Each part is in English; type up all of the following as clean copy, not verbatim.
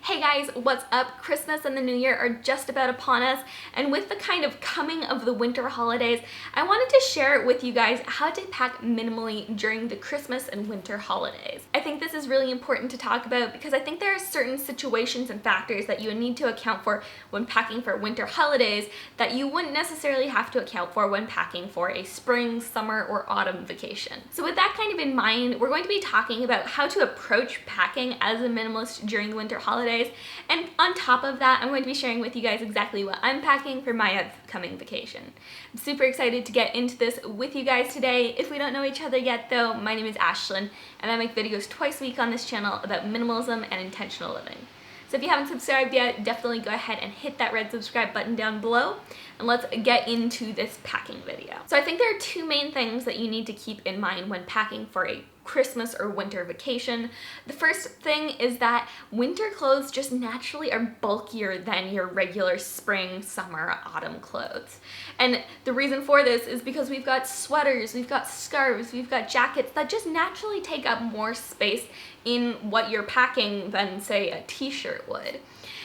Hey guys, what's up? Christmas and the New Year are just about upon us, and with the kind of coming of the winter holidays, I wanted to share with you guys how to pack minimally during the Christmas and winter holidays. I think this is really important to talk about because I think there are certain situations and factors that you need to account for when packing for winter holidays that you wouldn't necessarily have to account for when packing for a spring, summer, or autumn vacation. So with that kind of in mind, we're going to be talking about how to approach packing as a minimalist during the winter holidays. And on top of that, I'm going to be sharing with you guys exactly what I'm packing for my upcoming vacation. I'm super excited to get into this with you guys today. If we don't know each other yet though, my name is Ashlynne, and I make videos twice a week on this channel about minimalism and intentional living. So if you haven't subscribed yet, definitely go ahead and hit that red subscribe button down below, and let's get into this packing video. So I think there are two main things that you need to keep in mind when packing for a Christmas or winter vacation. The first thing is that winter clothes just naturally are bulkier than your regular spring, summer, autumn clothes. And the reason for this is because we've got sweaters, we've got scarves, we've got jackets that just naturally take up more space in what you're packing than, say, a t-shirt would.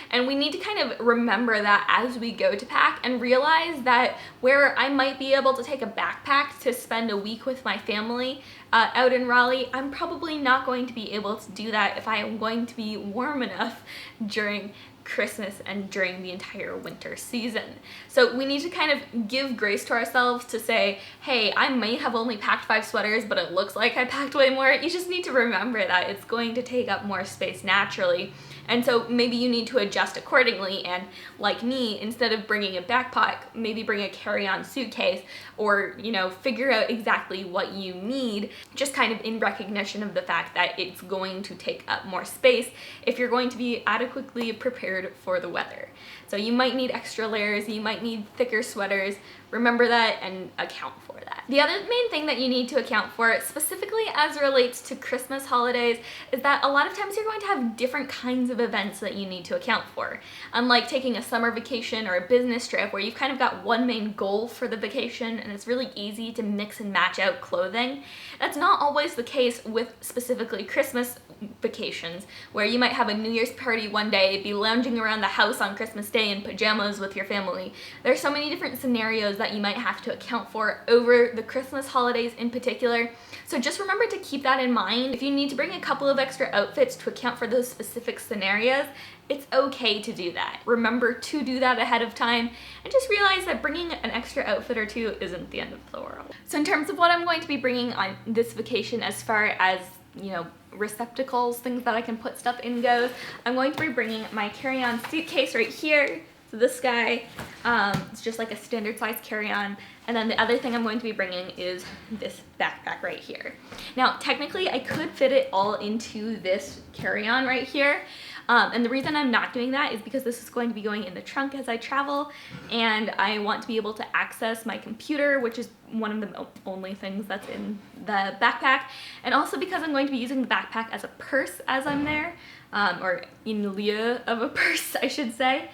And we need to kind of remember that as we go to pack and realize that where I might be able to take a backpack to spend a week with my family out in Raleigh, I'm probably not going to be able to do that if I am going to be warm enough during Christmas and during the entire winter season. So we need to kind of give grace to ourselves to say, hey, I may have only packed 5 sweaters, but it looks like I packed way more. You just need to remember that it's going to take up more space naturally. And so maybe you need to adjust accordingly, and like me, instead of bringing a backpack, maybe bring a carry-on suitcase, or, you know, figure out exactly what you need, just kind of in recognition of the fact that it's going to take up more space if you're going to be adequately prepared for the weather. So you might need extra layers, you might need thicker sweaters. Remember that and account for that. The other main thing that you need to account for, specifically as it relates to Christmas holidays, is that a lot of times you're going to have different kinds of events that you need to account for. Unlike taking a summer vacation or a business trip where you've kind of got one main goal for the vacation and it's really easy to mix and match out clothing, that's not always the case with specifically Christmas vacations, where you might have a New Year's party one day, be lounging around the house on Christmas Day in pajamas with your family. There's so many different scenarios that you might have to account for over the Christmas holidays in particular. So just remember to keep that in mind. If you need to bring a couple of extra outfits to account for those specific scenarios, it's okay to do that. Remember to do that ahead of time, and just realize that bringing an extra outfit or two isn't the end of the world. So in terms of what I'm going to be bringing on this vacation as far as, you know, receptacles, things that I can put stuff in goes, I'm going to be bringing my carry-on suitcase right here. So this guy, it's just like a standard size carry-on. And then the other thing I'm going to be bringing is this backpack right here. Now, technically I could fit it all into this carry-on right here. And the reason I'm not doing that is because this is going to be going in the trunk as I travel, and I want to be able to access my computer, which is one of the only things that's in the backpack, and also because I'm going to be using the backpack as a purse as I'm there, or in lieu of a purse, I should say.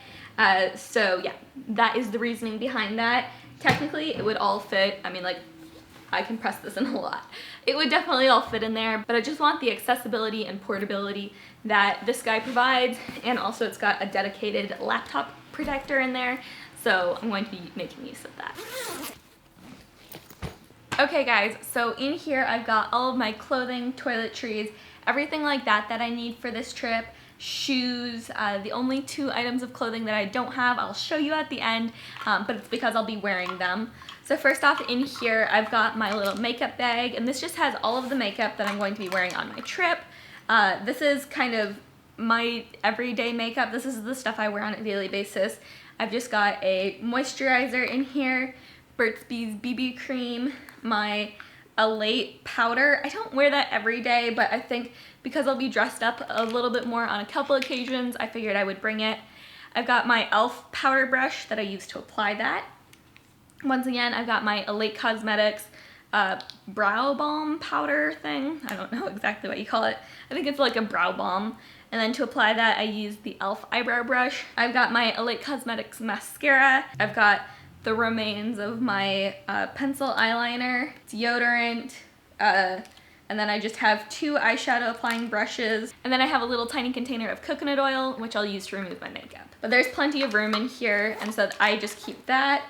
So yeah, that is the reasoning behind that. Technically, it would all fit. I mean, like, I can press this in a lot. It would definitely all fit in there, but I just want the accessibility and portability that this guy provides, and also it's got a dedicated laptop protector in there, so I'm going to be making use of that. Okay guys, so in here I've got all of my clothing, toiletries, everything like that that I need for this trip. Shoes, the only 2 items of clothing that I don't have, I'll show you at the end, but it's because I'll be wearing them. So first off, in here I've got my little makeup bag, and this just has all of the makeup that I'm going to be wearing on my trip. This is kind of my everyday makeup. This is the stuff I wear on a daily basis. I've just got a moisturizer in here, Burt's Bees BB cream, my Elate powder. I don't wear that every day, but I think because I'll be dressed up a little bit more on a couple occasions, I figured I would bring it. I've got my e.l.f. powder brush that I use to apply that. Once again, I've got my Elate Cosmetics brow balm powder thing. I don't know exactly what you call it. I think it's like a brow balm. And then to apply that, I use the e.l.f. eyebrow brush. I've got my Elate Cosmetics mascara. I've got the remains of my pencil eyeliner, deodorant, And then I just have 2 eyeshadow applying brushes. And then I have a little tiny container of coconut oil, which I'll use to remove my makeup. But there's plenty of room in here, and so I just keep that.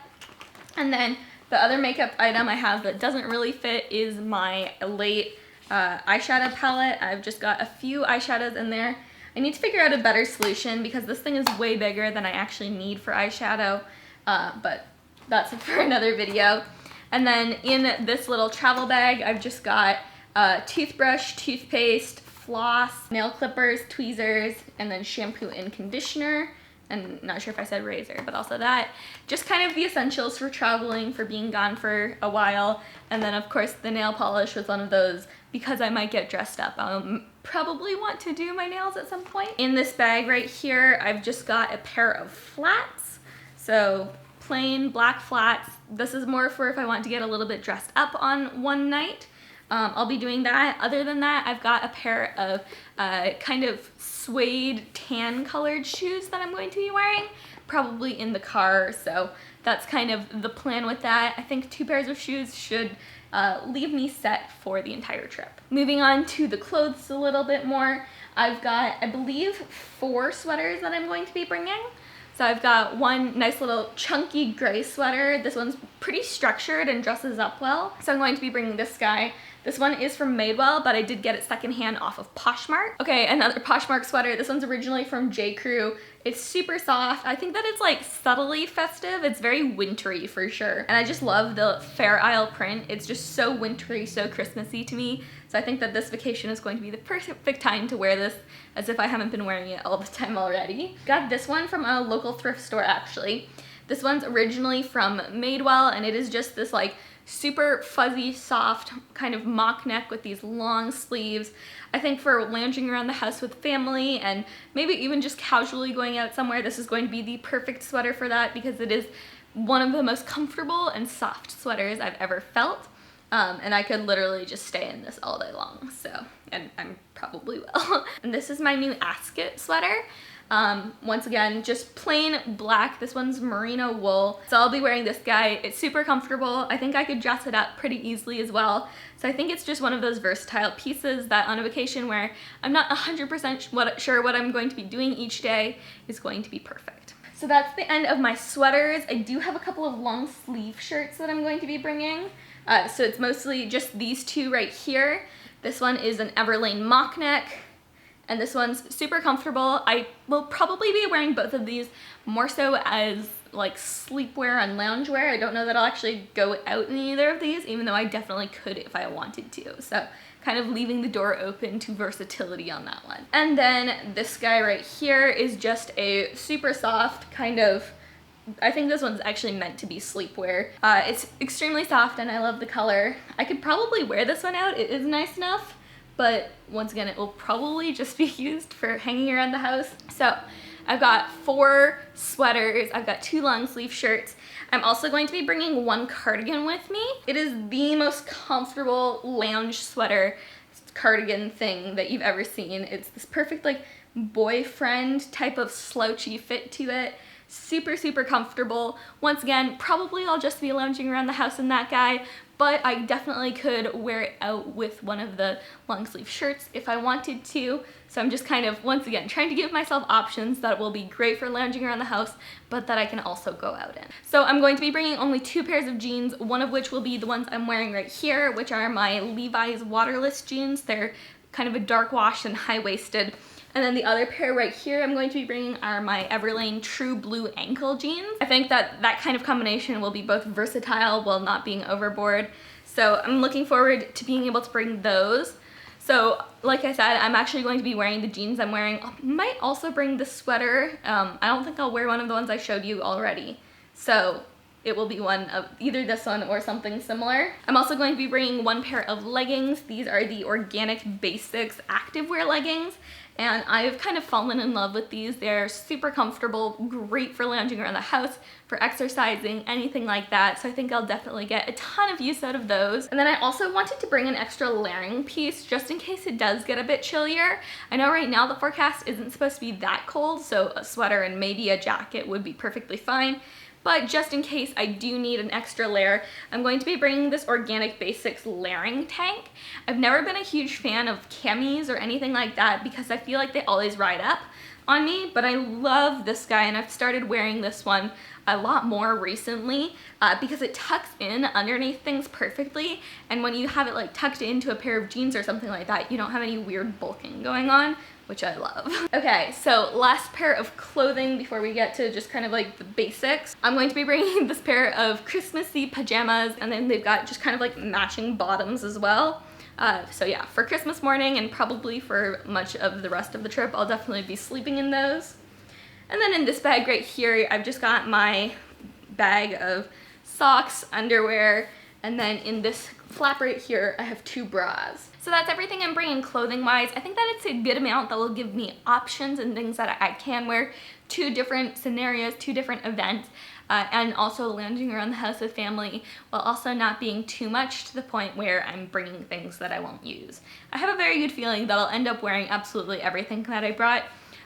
And then the other makeup item I have that doesn't really fit is my late eyeshadow palette. I've just got a few eyeshadows in there. I need to figure out a better solution because this thing is way bigger than I actually need for eyeshadow, but that's for another video. And then in this little travel bag, I've just got toothbrush, toothpaste, floss, nail clippers, tweezers, and then shampoo and conditioner. And not sure if I said razor, but also that. Just kind of the essentials for traveling, for being gone for a while. And then of course the nail polish was one of those because I might get dressed up. I'll probably want to do my nails at some point. In this bag right here, I've just got a pair of flats. So plain black flats. This is more for if I want to get a little bit dressed up on one night. I'll be doing that. Other than that, I've got a pair of kind of suede tan colored shoes that I'm going to be wearing, probably in the car, so that's kind of the plan with that. I think 2 pairs of shoes should leave me set for the entire trip. Moving on to the clothes a little bit more, I've got, I believe, 4 sweaters that I'm going to be bringing. So I've got one nice little chunky gray sweater. This one's pretty structured and dresses up well. So I'm going to be bringing this guy. This one is from Madewell, but I did get it secondhand off of Poshmark. Okay, another Poshmark sweater. This one's originally from J. Crew. It's super soft. I think that it's like subtly festive. It's very wintry for sure. And I just love the Fair Isle print. It's just so wintry, so Christmassy to me. So I think that this vacation is going to be the perfect time to wear this, as if I haven't been wearing it all the time already. Got this one from a local thrift store actually. This one's originally from Madewell, and it is just this like super fuzzy, soft kind of mock neck with these long sleeves. I think for lounging around the house with family and maybe even just casually going out somewhere, this is going to be the perfect sweater for that because it is one of the most comfortable and soft sweaters I've ever felt. And I could literally just stay in this all day long, so, and I probably will. And this is my new Ascot sweater. Once again, just plain black. This one's merino wool. So I'll be wearing this guy. It's super comfortable. I think I could dress it up pretty easily as well. So I think it's just one of those versatile pieces that on a vacation where I'm not 100% sure what I'm going to be doing each day is going to be perfect. So that's the end of my sweaters. I do have a couple of long sleeve shirts that I'm going to be bringing. So it's mostly just these 2 right here. This one is an Everlane mock neck. And this one's super comfortable. I will probably be wearing both of these more so as like sleepwear and loungewear. I don't know that I'll actually go out in either of these, even though I definitely could if I wanted to. So kind of leaving the door open to versatility on that one. And then this guy right here is just a super soft kind of, I think this one's actually meant to be sleepwear. It's extremely soft and I love the color. I could probably wear this one out. It is nice enough. But once again, it will probably just be used for hanging around the house. So I've got 4 sweaters. I've got 2 long sleeve shirts. I'm also going to be bringing 1 cardigan with me. It is the most comfortable lounge sweater cardigan thing that you've ever seen. It's this perfect like boyfriend type of slouchy fit to it. Super, super comfortable. Once again, probably I'll just be lounging around the house in that guy, but I definitely could wear it out with one of the long sleeve shirts if I wanted to. So I'm just kind of, once again, trying to give myself options that will be great for lounging around the house, but that I can also go out in. So I'm going to be bringing only 2 pairs of jeans, one of which will be the ones I'm wearing right here, which are my Levi's waterless jeans. They're kind of a dark wash and high-waisted. And then the other pair right here I'm going to be bringing are my Everlane True Blue ankle jeans. I think that that kind of combination will be both versatile while not being overboard. So I'm looking forward to being able to bring those. So like I said, I'm actually going to be wearing the jeans I'm wearing. I might also bring the sweater. I don't think I'll wear one of the ones I showed you already. So it will be one of either this one or something similar. I'm also going to be bringing 1 pair of leggings. These are the Organic Basics activewear leggings. And I've kind of fallen in love with these. They're super comfortable, great for lounging around the house, for exercising, anything like that. So I think I'll definitely get a ton of use out of those. And then I also wanted to bring an extra layering piece just in case it does get a bit chillier. I know right now the forecast isn't supposed to be that cold, so a sweater and maybe a jacket would be perfectly fine. but just in case I do need an extra layer, I'm going to be bringing this Organic Basics layering tank. I've never been a huge fan of camis or anything like that because I feel like they always ride up on me, but I love this guy, and I've started wearing this one a lot more recently because it tucks in underneath things perfectly, and when you have it like tucked into a pair of jeans or something like that, you don't have any weird bulking going on, which I love. Okay, so last pair of clothing before we get to just kind of like the basics. I'm going to be bringing this pair of Christmassy pajamas, and then they've got just kind of like matching bottoms as well. So yeah, for Christmas morning and probably for much of the rest of the trip, I'll definitely be sleeping in those. And then in this bag right here, I've just got my bag of socks, underwear, and then in this flap right here, I have 2 bras. So that's everything I'm bringing clothing-wise. I think that it's a good amount that will give me options and things that I can wear, 2 different scenarios, 2 different events, and also lounging around the house with family while also not being too much to the point where I'm bringing things that I won't use. I have a very good feeling that I'll end up wearing absolutely everything that I brought,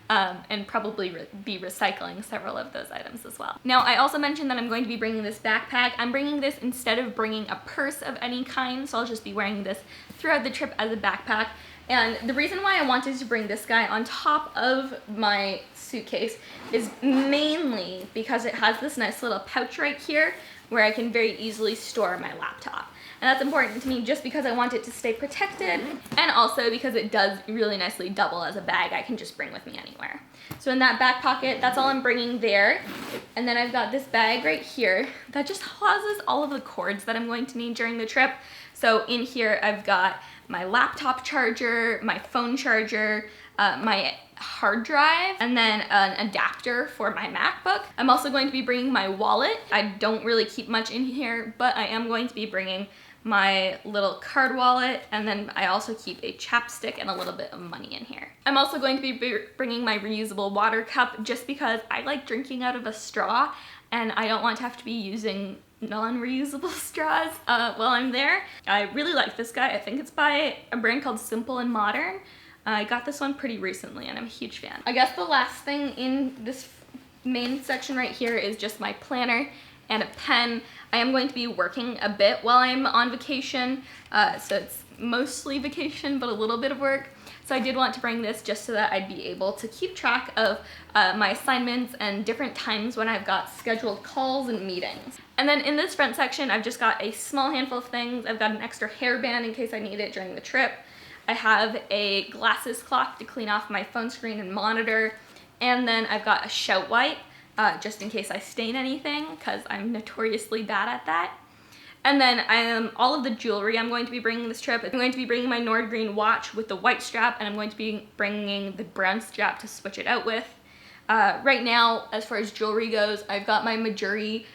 and probably be recycling several of those items as well. Now, I also mentioned that I'm going to be bringing this backpack. I'm bringing this instead of bringing a purse of any kind, so I'll just be wearing this throughout the trip as a backpack. And the reason why I wanted to bring this guy on top of my suitcase is mainly because it has this nice little pouch right here where I can very easily store my laptop. And that's important to me just because I want it to stay protected, and also because it does really nicely double as a bag I can just bring with me anywhere. So in that back pocket, that's all I'm bringing there. And then I've got this bag right here that just houses all of the cords that I'm going to need during the trip. So in here I've got my laptop charger, my phone charger, my hard drive, and then an adapter for my MacBook. I'm also going to be bringing my wallet. I don't really keep much in here, but I am going to be bringing my little card wallet, and then I also keep a chapstick and a little bit of money in here. I'm also going to be bringing my reusable water cup just because I like drinking out of a straw, and I don't want to have to be using non-reusable straws while I'm there. I really like this guy. I think it's by a brand called Simple and Modern. I got this one pretty recently and I'm a huge fan. I guess the last thing in this main section right here is just my planner and a pen. I am going to be working a bit while I'm on vacation, so it's mostly vacation but a little bit of work. So I did want to bring this just so that I'd be able to keep track of my assignments and different times when I've got scheduled calls and meetings. And then in this front section, I've just got a small handful of things. I've got an extra hairband in case I need it during the trip. I have a glasses cloth to clean off my phone screen and monitor. And then I've got a shout wipe just in case I stain anything, because I'm notoriously bad at that. And then all of the jewelry I'm going to be bringing this trip. I'm going to be bringing my Nordgreen watch with the white strap, and I'm going to be bringing the brown strap to switch it out with. Right now, as far as jewelry goes, I've got my Majuri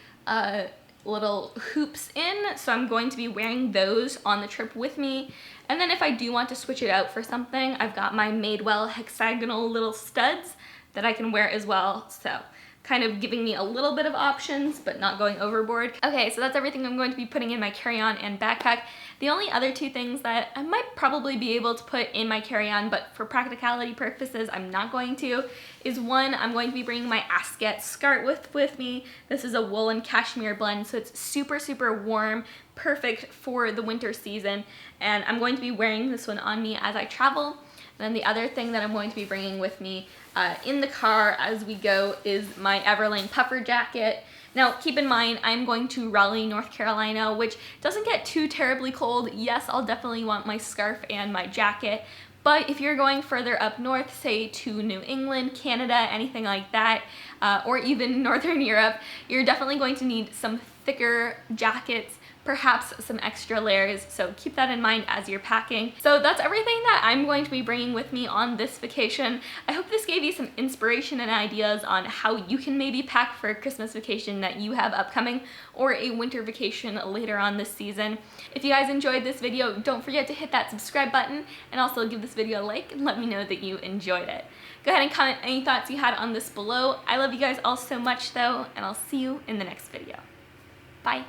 little hoops in, so I'm going to be wearing those on the trip with me. And then if I do want to switch it out for something, I've got my Madewell hexagonal little studs that I can wear as well, so kind of giving me a little bit of options, but not going overboard. Okay, so that's everything I'm going to be putting in my carry-on and backpack. The only other 2 things that I might probably be able to put in my carry-on, but for practicality purposes, I'm not going to, is 1, I'm going to be bringing my Asket scarf with me. This is a wool and cashmere blend, so it's super, super warm, perfect for the winter season, and I'm going to be wearing this one on me as I travel. And then the other thing that I'm going to be bringing with me in the car as we go is my Everlane puffer jacket. Now, keep in mind, I'm going to Raleigh, North Carolina, which doesn't get too terribly cold. Yes, I'll definitely want my scarf and my jacket, but if you're going further up north, say to New England, Canada, anything like that, or even Northern Europe, you're definitely going to need some thicker jackets, perhaps some extra layers, so keep that in mind as you're packing. So that's everything that I'm going to be bringing with me on this vacation. I hope this gave you some inspiration and ideas on how you can maybe pack for a Christmas vacation that you have upcoming, or a winter vacation later on this season. If you guys enjoyed this video, don't forget to hit that subscribe button, and also give this video a like and let me know that you enjoyed it. Go ahead and comment any thoughts you had on this below. I love you guys all so much though, and I'll see you in the next video. Bye.